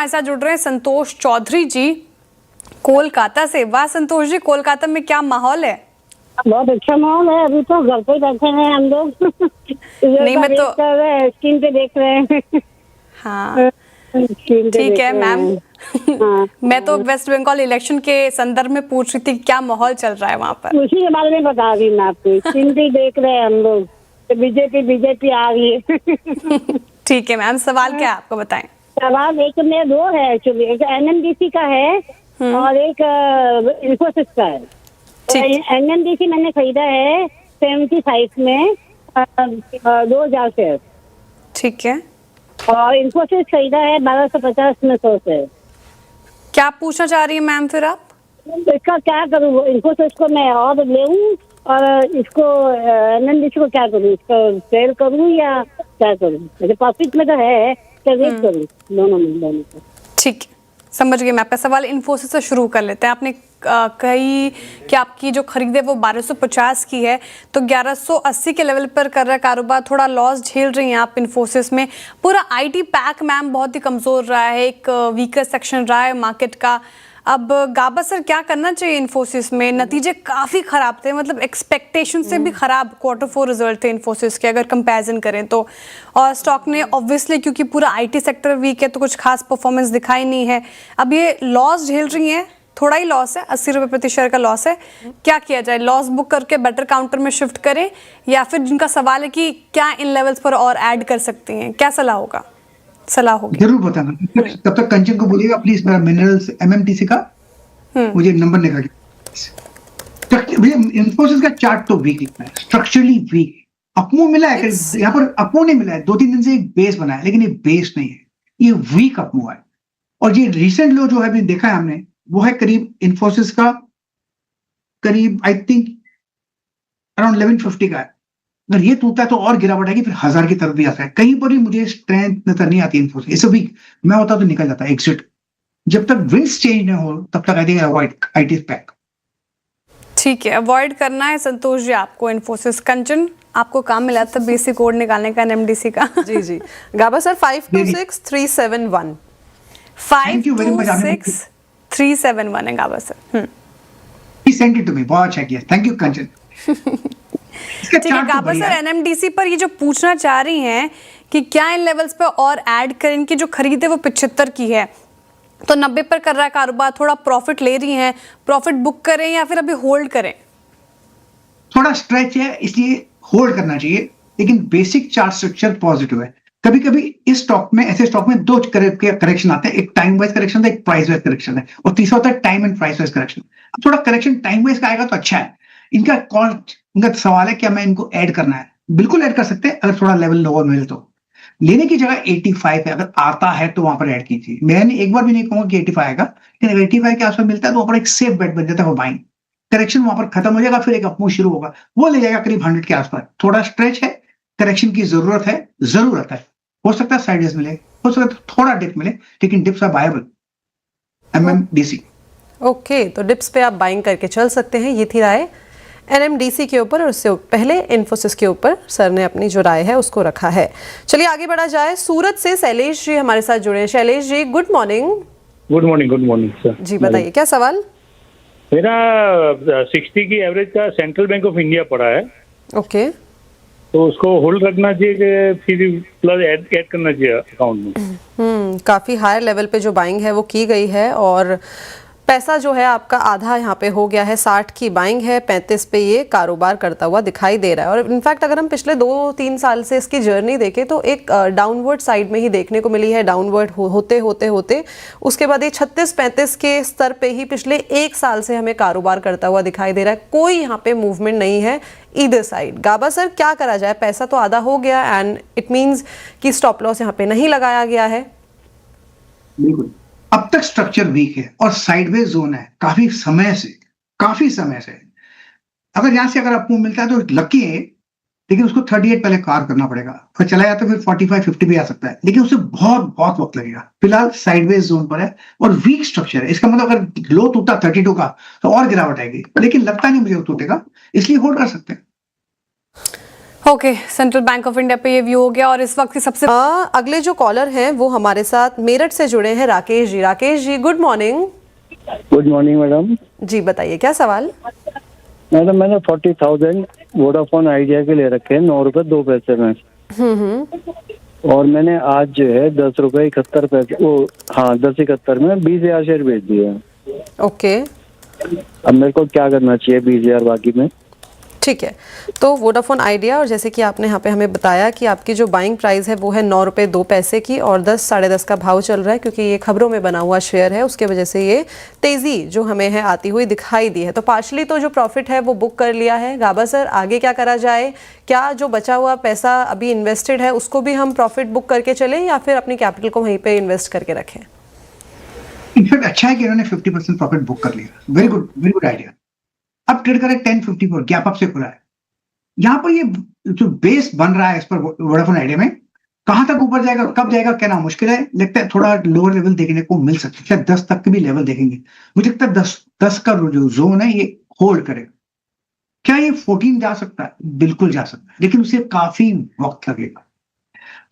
हमारे साथ जुड़ रहे हैं संतोष चौधरी जी कोलकाता से। वाह संतोष जी, कोलकाता में क्या माहौल है? बहुत अच्छा माहौल है। अभी तो घर पे बैठे हैं हम लोग। नहीं मैं तो कर रहे हैं, स्क्रीन पे देख रहे हैं। हाँ ठीक है मैम। मैं तो वेस्ट बंगाल इलेक्शन के संदर्भ में पूछ रही थी क्या माहौल चल रहा है वहाँ पर। उसी के बारे में बता रही मैं आपको। स्क्रीन पे देख रहे हैं हम लोग। बीजेपी आ रही है। ठीक है मैम, सवाल क्या है आपको बताएं। सवाल एक में दो है एक्चुअली, एक एनएमडीसी का है और एक इंफोसिस का है। एनएमडीसी मैंने खरीदा है 75 में 2000 शेयर। ठीक है। और इंफोसिस खरीदा है 1250 में 100 शेयर। क्या पूछना चाह रही है मैम फिर आप? इसका क्या करूँ? इंफोसिस को मैं और ले और इसको एनएमडीसी को क्या करूँ? इसको सेल करूँ या क्या करूँ? मुझे प्रॉफिट में तो है, वेट करूँ दोनों में को। ठीक है, समझ गए मैं आपका सवाल। इन्फोसिस से शुरू कर लेते हैं। आपने कही कि आपकी जो खरीद है वो 1250 की है, तो 1180 के लेवल पर कर रहा है कारोबार। थोड़ा लॉस झेल रही हैं आप इन्फोसिस में। पूरा आईटी पैक मैम बहुत ही कमजोर रहा है, एक वीकर सेक्शन रहा है मार्केट का। अब गाबा सर क्या करना चाहिए इन्फोसिस में? नतीजे काफ़ी ख़राब थे, मतलब एक्सपेक्टेशन से भी ख़राब Q4 रिजल्ट थे इन्फोसिस के अगर कंपैरिजन करें तो। और स्टॉक ने ऑब्वियसली क्योंकि पूरा आईटी सेक्टर वीक है तो कुछ खास परफॉर्मेंस दिखाई नहीं है। अब ये लॉस झेल रही हैं, थोड़ा ही लॉस है, 80 रुपये प्रति शेयर का लॉस है। क्या किया जाए? लॉस बुक करके बेटर काउंटर में शिफ्ट करें या फिर जिनका सवाल है कि क्या इन लेवल्स पर और ऐड कर सकती हैं, क्या सलाह होगा? सलाह होगी जरूर बताना। तब तक कंचन को बोलिएगा प्लीज मेरा मिनरल्स एमएमटीसी का मुझे नंबर निकाल के। भैया इन्फोसिस का चार्ट तो वीक लिखना है, स्ट्रक्चरली वीक। अपमो मिला है, यहाँ पर अपमो नहीं मिला है, 2-3 दिन से एक बेस बना है, लेकिन ये बेस नहीं है, ये वीक अपमो है। और ये रिसेंट लो जो है देखा है हमने, वो है करीब इन्फोसिस का करीब आई थिंक अराउंड 1150 का है। अगर ये टूटता है तो और गिरावट आएगी, फिर 1000 की तरफ भी आता है। कहीं पर ही मुझे स्ट्रेंथ नजर नहीं आती इन्फोसिस। इसे भी मैं होता तो निकल जाता एग्जिट। जब तक विंड्स चेंज नहीं हो तब तक I think avoid IT pack. ठीक है, अवॉइड करना है संतोष जी आपको इन्फोसिस। कंचन आपको काम मिला था बेसिक कोड निकालने का एनएमडीसी का। जी जी गाबा सर 526371 526371 है Gaba sir. Send it to me, बहुत अच्छा किया, थैंक यू कंचन। ठीक है गाबा सर, एनएमडीसी पर ये जो पूछना चाह रही हैं कि क्या इन लेवल्स पे और ऐड करें। इनकी जो खरीद है वो 75 की है, तो 90 पर कर रहा है कारोबार, थोड़ा प्रॉफिट ले रही हैं। प्रॉफिट बुक करें या फिर अभी होल्ड करें? थोड़ा स्ट्रेच है इसलिए होल्ड करना चाहिए, लेकिन बेसिक चार्ट स्ट्रक्चर पॉजिटिव है। कभी कभी इस स्टॉक में, ऐसे स्टॉक में दो करेक्शन आते हैं, एक टाइम वाइज करेक्शन है, एक प्राइस वाइज करेक्शन है, और तीसरा होता है time and price wise correction. अब थोड़ा करेक्शन टाइम वाइज का आएगा तो अच्छा है। इनका सवाल है क्या मैं इनको ऐड करना है? बिल्कुल ऐड कर सकते हैं अगर थोड़ा लेवल लोअर मिले तो। लेने की जगह 85 है, अगर आता है तो वहां पर ऐड कीजिए। मैंने एक बार भी नहीं कहूंगा कि 85 आएगा, लेकिन अगर 85 के आसपास मिलता है तो वहां पर एक सेफ बेट बन जाता है वो बाइंग। करेक्शन वहां पर खत्म हो जाएगा, फिर एक अपमूव शुरू होगा, वो ले जाएगा करीब 100 के आसपास। थोड़ा स्ट्रेच है, करेक्शन की जरूरत है। हो सकता है साइडवेज मिले, हो सकता है थोड़ा डिप मिले, लेकिन डिप्स आर बायबल। एमएमडीसी ओके, तो डिप्स पे आप बाइंग करके चल सकते हैं। ये थी राय एनएमडीसी के ऊपर, और उससे पहले इन्फोसिस के ऊपर सर ने अपनी जो राय है उसको रखा है। चलिए आगे बढ़ा जाए। सूरत से शैलेश जी हमारे साथ जुड़े हैं। Shailesh ji good morning. Good morning sir ji, बताइए क्या सवाल। मेरा 60 की एवरेज का सेंट्रल बैंक ऑफ इंडिया पड़ा है। ओके, तो उसको होल्ड रखना चाहिए कि फिर प्लस ऐड करना चाहिए अकाउंट में? काफी हायर लेवल पे जो बाइंग है वो की गई है, और पैसा जो है आपका आधा यहाँ पे हो गया है। 60 की बाइंग है, 35 पे ये कारोबार करता हुआ दिखाई दे रहा है। और इनफैक्ट अगर हम पिछले 2-3 साल से इसकी जर्नी देखें तो एक डाउनवर्ड साइड में ही देखने को मिली है। डाउनवर्ड होते उसके बाद ये 36-35 के स्तर पे ही पिछले 1 साल से हमें कारोबार करता हुआ दिखाई दे रहा है। कोई यहाँ पे मूवमेंट नहीं है ईदर साइड। गाबा सर क्या करा जाए? पैसा तो आधा हो गया एंड इट मीन्स कि स्टॉप लॉस यहाँ पे नहीं लगाया गया है। बिल्कुल, अब तक स्ट्रक्चर वीक है और साइडवेज जोन है काफी समय से। अगर यहां से अगर आपको मिलता है तो लकी है, लेकिन उसको 38 पहले कार करना पड़ेगा। अगर चला जाता है फिर 45-50 भी आ सकता है, लेकिन उससे बहुत वक्त लगेगा। फिलहाल साइडवेज जोन पर है और वीक स्ट्रक्चर है। इसका मतलब अगर लो टूटा 32 का तो और गिरावट आएगी, लेकिन लगता नहीं मुझे वो टूटेगा, इसलिए होल्ड कर सकते हैं। Okay, central bank of India पे ये व्यू हो गया। और इस वक्त की सबसे अगले जो कॉलर हैं वो हमारे साथ मेरठ से जुड़े हैं, Rakesh ji. Rakesh ji, good morning. Good morning madam. जी बताइए, क्या सवाल? मैडम मैंने 40,000 वोडाफोन आइडिया के ले रखे हैं 9 रुपए 2 पैसे में। और मैंने आज जो है 10 रुपए 71 पैसे 10.71 में 20,000 शेयर बेच दिए हैं। ओके, अब मेरे को क्या करना चाहिए 20,000 बाकी में? ठीक है। तो वोडाफोन आइडिया, और जैसे कि आपने यहाँ पे हमें बताया कि आपकी जो बाइंग प्राइस है वो है 9 रुपए 2 पैसे की, और 10 साढ़े 10 का भाव चल रहा है, क्योंकि ये खबरों में बना हुआ शेयर है, उसके वजह से ये तेजी जो हमें है आती हुई दिखाई दी है। तो पार्शली तो जो प्रॉफिट है वो बुक कर लिया है। गाबा सर, आगे क्या करा जाए? क्या जो बचा हुआ पैसा अभी इन्वेस्टेड है उसको भी हम प्रॉफिट बुक करके चलें, या फिर अपनी कैपिटल को वहीं पे इन्वेस्ट करके रखें? इनफैक्ट अच्छा है कि इन्होंने 50% प्रॉफिट बुक कर लिया। Very good idea. अब ट्रेड करें 1050 पर, गैप अप से खुला है। यहाँ पर ये जो बेस बन रहा है इस पर वोडाफोन आइडिया में, कहां तक ऊपर जाएगा, कब जाएगा, कहना मुश्किल है। लगता है थोड़ा लोअर लेवल देखने को मिल सकता है, शायद 10 तक के भी लेवल देखेंगे। मुझे लगता है 10 का जो जोन है ये होल्ड करेगा। क्या ये 14 जा सकता है? बिल्कुल जा सकता है, लेकिन उसे काफी वक्त लगेगा।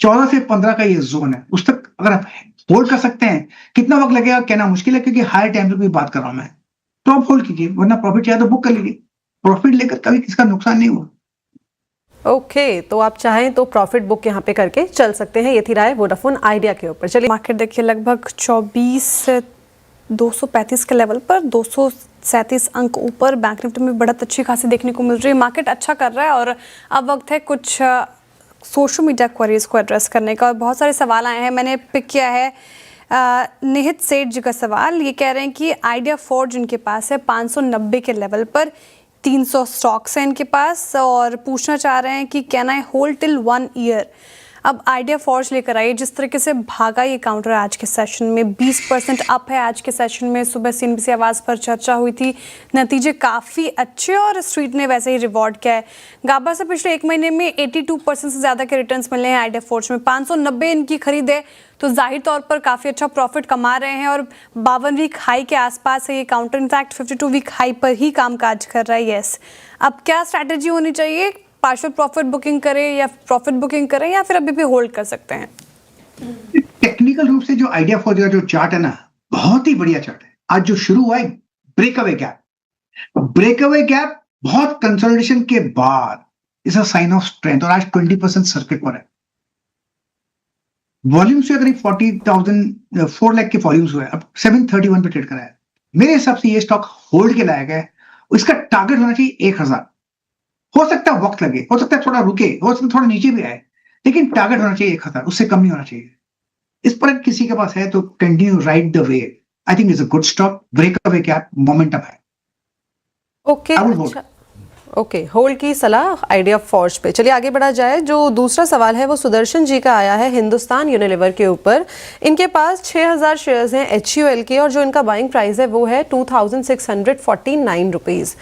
14 से 15 का ये जोन है, उस तक अगर आप होल्ड कर सकते हैं, कितना वक्त लगेगा कहना मुश्किल है, क्योंकि हायर टाइम की बात कर रहा हूं मैं। तो आप होल्ड कीजिए, वरना प्रॉफिट चाहे तो बुक कर लीजिए। प्रॉफिट लेकर कभी किसका नुकसान नहीं हुआ। ओके, तो आप चाहें तो प्रॉफिट बुक यहाँ पे करके चल सकते हैं। ये थी राय वोडाफोन आइडिया के ऊपर। चलिए, मार्केट देखिए लगभग 24 से 235 के लेवल पर 237 अंक ऊपर। बैंक निफ्टी में बढ़त अच्छी खासी देखने को मिल रही है। मार्केट अच्छा कर रहा है और अब वक्त है कुछ सोशल मीडिया क्वेरीज को एड्रेस करने का। और बहुत सारे सवाल आए हैं, मैंने पिक किया है निहित सेठ जी का सवाल। ये कह रहे हैं कि आइडिया फोर्ज इनके पास है 590 के लेवल पर, 300 स्टॉक्स हैं इनके पास, और पूछना चाह रहे हैं कि can I hold till 1 year. अब आइडिया फोर्ज लेकर आइए। जिस तरीके से भागा ये काउंटर आज के सेशन में, 20% अप है आज के सेशन में। सुबह CNBC आवाज़ पर चर्चा हुई थी, नतीजे काफ़ी अच्छे और स्ट्रीट ने वैसे ही रिवॉर्ड किया है। गाबा से पिछले एक महीने में 82% से ज़्यादा के रिटर्न्स मिले हैं आइडिया फोर्ज में। 590 इनकी खरीद है, तो जाहिर तौर पर काफ़ी अच्छा प्रॉफिट कमा रहे हैं। और 52 वीक हाई के आसपास है ये काउंटर, इनफैक्ट 52 वीक हाई पर ही कामकाज कर रहा है। यस, अब क्या स्ट्रैटेजी होनी चाहिए? पार्शियल प्रॉफिट बुकिंग करें या प्रॉफिट बुकिंग करें, या फिर अभी भी होल्ड कर सकते हैं? टेक्निकल रूप से जो आइडिया फोर्ज का जो चार्ट है ना, बहुत ही बढ़िया चार्ट है। आज जो शुरू हुआ है ब्रेकअवे गैप, बहुत कंसोलिडेशन के बाद is a sign of strength, और आज 20% सर्किट पर है। वॉल्यूम से अगर 4 लाख के वॉल्यूम्स हुए, अब 731 पे ट्रेड करा है। मेरे हिसाब से ये स्टॉक होल्ड के लायक है। इसका टारगेट होना चाहिए 1000। हो सकता है वक्त लगे, हो सकता है थोड़ा रुके, हो सकता है थोड़ा नीचे भी आए, लेकिन टारगेट होना चाहिए 1000, उससे कम नहीं होना चाहिए। इस पर किसी के पास है तो continue ride the way. I think is a good stock. Breakaway gap, momentum है। ओके, अच्छा, ओके, होल्ड की सलाह आइडिया फोर्ज पे। चलिए आगे बढ़ा जाए। जो दूसरा सवाल है वो सुदर्शन जी का आया है हिंदुस्तान यूनिलीवर के ऊपर। इनके पास 6000 शेयर्स हैं HUL के, और जो इनका बाइंग प्राइस है वो है 2649 रुपीज़।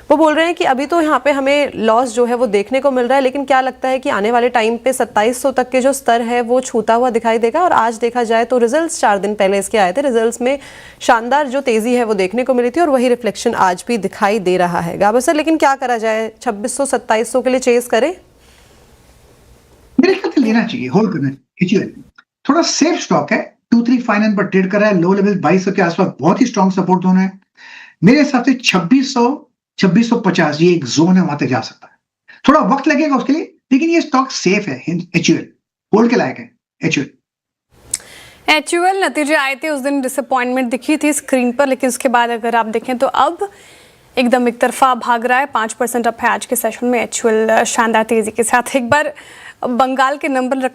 वो बोल रहे हैं कि अभी तो यहाँ पे हमें लॉस जो है वो देखने को मिल रहा है, लेकिन क्या लगता है कि आने वाले टाइम पे 2700 तक के जो स्तर है वो छूता हुआ दिखाई देगा? और आज देखा जाए तो रिजल्ट्स 4 दिन पहले इसके आए थे, रिजल्ट्स में शानदार जो तेजी है वो देखने को मिली थी, और वही रिफ्लेक्शन आज भी दिखाई दे रहा है। गाबा सर, लेकिन क्या करा जाए? 2600-2700 के लिए चेस करें? मेरे ख्याल से लेना चाहिए, होल्ड करना चाहिए। HUL थोड़ा सेफ स्टॉक है, 2359 पर ट्रेड कर रहा है। लो लेवल 2200 के आसपास बहुत ही स्ट्रॉन्ग सपोर्ट जोन है। मेरे हिसाब से 2650 ये एक जोन है, वहां तक जा सकता है। थोड़ा वक्त लगेगा उसके लिए, लेकिन ये स्टॉक सेफ है। HUL होल्ड के लायक है। HUL नतीजे आए थे उस दिन, डिसअपॉइंटमेंट दिखी थी स्क्रीन पर, लेकिन उसके बाद अगर आप देखें तो अब एकदम एक तरफा भाग रहा है। 5% अप है आज के सेशन में HUL, शानदार तेजी के साथ। एक बार बंगाल के नंबर रखें।